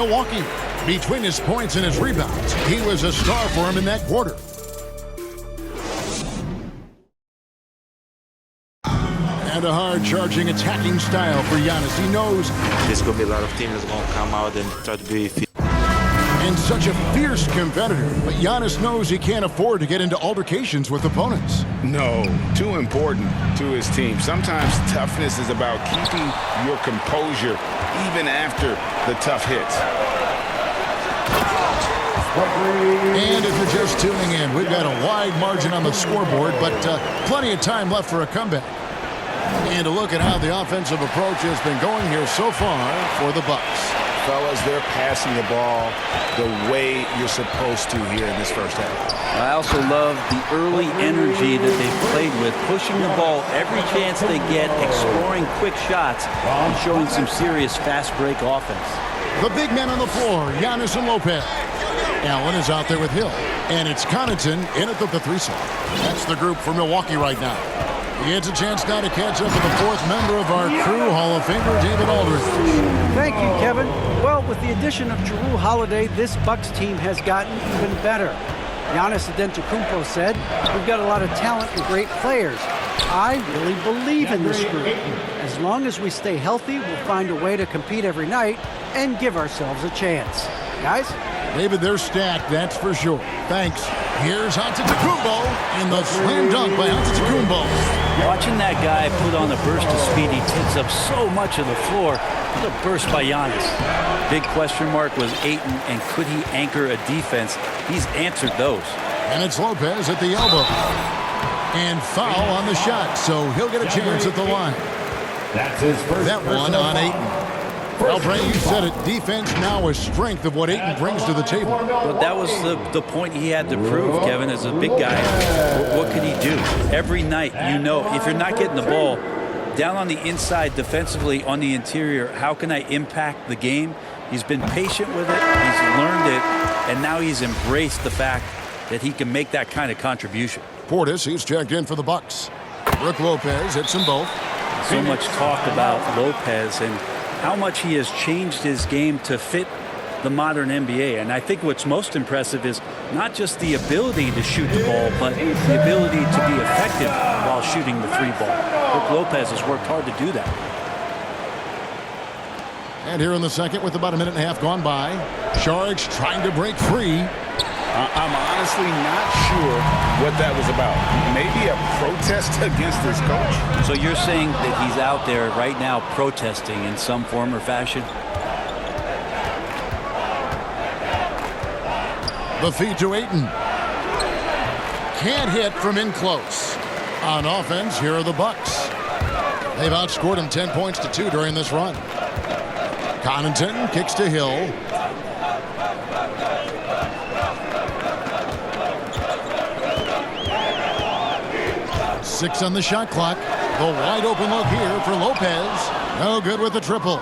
Milwaukee. Between his points and his rebounds, he was a star for him in that quarter. And a hard-charging attacking style for Giannis. He knows there's going to be a lot of teams that's going to come out and try to be... And such a fierce competitor, but Giannis knows he can't afford to get into altercations with opponents. No, too important to his team. Sometimes toughness is about keeping your composure even after the tough hits. And if you're just tuning in, we've got a wide margin on the scoreboard, but plenty of time left for a comeback. And a look at how the offensive approach has been going here so far for the Bucks. Fellas, they're passing the ball the way you're supposed to here in this first half. I also love the early energy that they've played with, pushing the ball every chance they get, exploring quick shots, and showing some serious fast break offense. The big men on the floor, Giannis and Lopez. Allen is out there with Hill, and it's Connaughton in at the three-slot. That's the group for Milwaukee right now. He gets a chance now to catch up with the fourth member of our crew, Hall of Famer David Aldridge. Thank you, Kevin. Well, with the addition of Jrue Holiday, this Bucks team has gotten even better. Giannis Antetokounmpo said, "We've got a lot of talent and great players. I really believe in this group. As long as we stay healthy, we'll find a way to compete every night and give ourselves a chance." Guys? David, they're stacked, that's for sure. Thanks. Here's Antetokounmpo in the slam dunk by Antetokounmpo. Watching that guy put on a burst of speed, he takes up so much of the floor. What a burst by Giannis. Big question mark was Ayton, and could he anchor a defense? He's answered those. And it's Lopez at the elbow. And foul on the shot, so he'll get a chance at the line. That's his first. That one on Ayton. Well, Bray, you said it. Defense now a strength of what Ayton brings to the table. But that was the point he had to prove, Kevin, as a big guy. What could he do? Every night, you know, if you're not getting the ball, down on the inside defensively on the interior, how can I impact the game? He's been patient with it. He's learned it. And now he's embraced the fact that he can make that kind of contribution. Portis, he's checked in for the Bucks. Brook Lopez hits them both. So much talk about Lopez and how much he has changed his game to fit the modern NBA. And I think what's most impressive is not just the ability to shoot the ball, but the ability to be effective while shooting the three ball. Brook Lopez has worked hard to do that. And here in the second with about a minute and a half gone by, Saric trying to break free. I'm honestly not sure what that was about. Maybe a protest against his coach. So you're saying that he's out there right now protesting in some form or fashion? The feed to Ayton. Can't hit from in close. On offense, here are the Bucks. They've outscored him 10 points to 2 during this run. Connaughton kicks to Hill. Six on the shot clock. The wide open look here for Lopez. No good with the triple.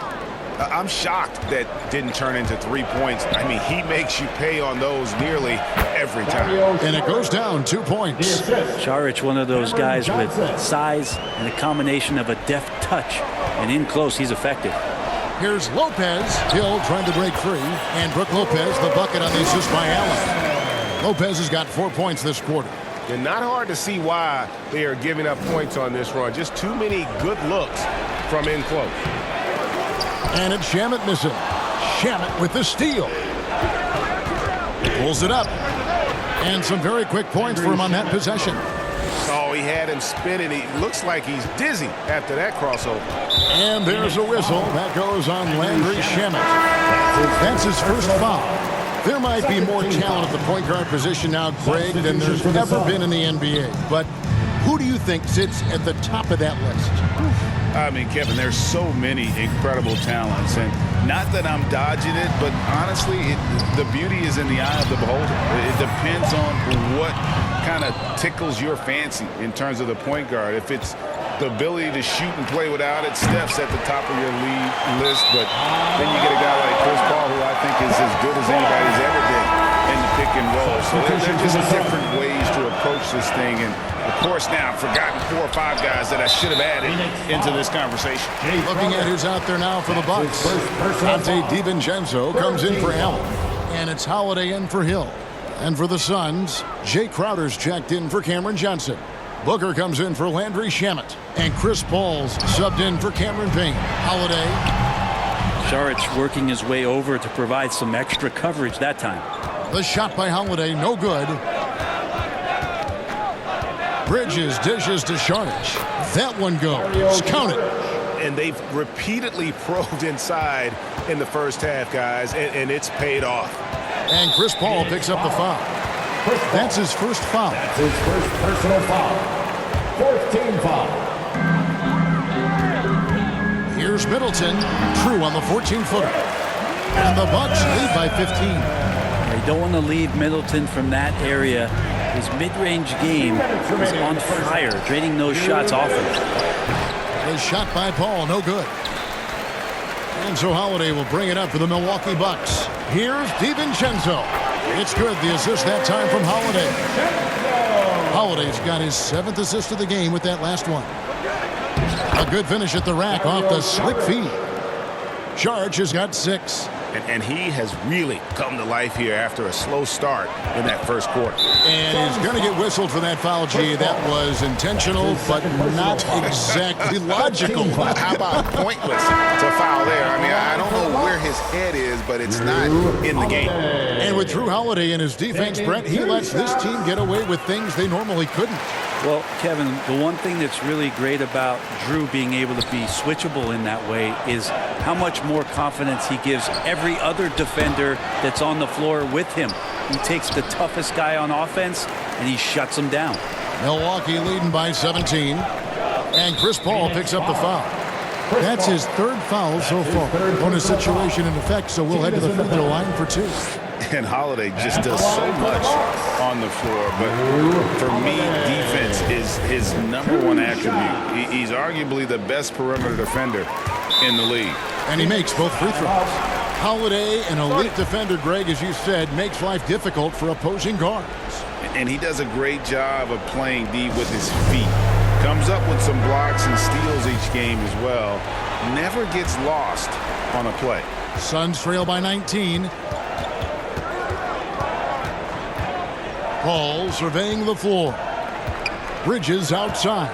I'm shocked that didn't turn into 3 points. I mean, he makes you pay on those nearly every time. And it goes down 2 points. Saric, one of those guys with size and a combination of a deft touch. And in close, he's effective. Here's Lopez. Hill trying to break free. And Brook Lopez, the bucket on the assist by Allen. Lopez has got 4 points this quarter. And not hard to see why they are giving up points on this run. Just too many good looks from in close. And it's Shamet missing. Shamet with the steal. Pulls it up. And some very quick points for him on that possession. Oh, he had him spinning. He looks like he's dizzy after that crossover. And there's a whistle. That goes on Landry Shamet. That's his first foul. There might be more talent at the point guard position now, Greg, than there's ever been in the NBA. But who do you think sits at the top of that list? I mean, Kevin, there's so many incredible talents. And not that I'm dodging it, but honestly, the beauty is in the eye of the beholder. It depends on what kind of tickles your fancy in terms of the point guard. If it's the ability to shoot and play without it, Steph's at the top of your league list. But then you get a guy like Chris Paul, who I think is as good as anybody's ever been in the pick and roll. So they're just different ways to approach this thing. And, of course, now I've forgotten 4 or 5 guys that I should have added into this conversation. Looking at who's out there now for the Bucks. Dante DiVincenzo comes in for Allen. And it's Holiday in for Hill. And for the Suns, Jay Crowder's checked in for Cameron Johnson. Booker comes in for Landry Shamet. And Chris Paul's subbed in for Cameron Payne. Holiday. Saric working his way over to provide some extra coverage that time. The shot by Holiday, no good. Bridges dishes to Saric. That one goes. Count it. And they've repeatedly probed inside in the first half, guys, and it's paid off. And Chris Paul picks up the foul. That's his first foul. That's his first personal foul. 4th team foul. Here's Middleton. True on the 14-footer. And the Bucks lead by 15. You don't want to leave Middleton from that area. His mid-range game is on fire, draining those shots often. A shot by Paul, no good. And so Holiday will bring it up for the Milwaukee Bucks. Here's DiVincenzo. It's good, the assist that time from Holiday. Holiday's got his 7th assist of the game with that last one. A good finish at the rack off the slick feed. Saric has got 6. And he has really come to life here after a slow start in that first quarter. And he's going to get whistled for that foul, G. That was intentional, but not exactly logical. How about pointless to foul there? I mean, I don't know where his head is, but it's not in the game. And with Drew Holiday in his defense, Brett, he lets this team get away with things they normally couldn't. Well, Kevin, the one thing that's really great about Drew being able to be switchable in that way is how much more confidence he gives every other defender that's on the floor with him. He takes the toughest guy on offense, and he shuts him down. Milwaukee leading by 17. And Chris Paul picks up the foul. That's his 3rd foul so far on a situation in effect, so we'll head to the free throw line for 2. And Holiday just does so much on the floor. But for me, defense is his #1 attribute. He's arguably the best perimeter defender in the league. And he makes both free throws. Holiday, an elite defender, Greg, as you said, makes life difficult for opposing guards. And he does a great job of playing D with his feet. Comes up with some blocks and steals each game as well. Never gets lost on a play. Suns trail by 19. Paul surveying the floor. Bridges outside.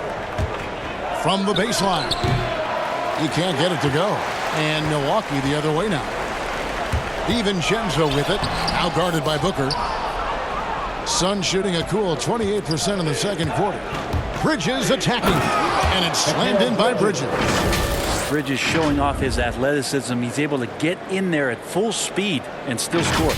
From the baseline. He can't get it to go. And Milwaukee the other way now. DiVincenzo with it. Out guarded by Booker. Suns shooting a cool 28% in the second quarter. Bridges attacking. And it's slammed in by Bridges. Bridges showing off his athleticism. He's able to get in there at full speed and still score.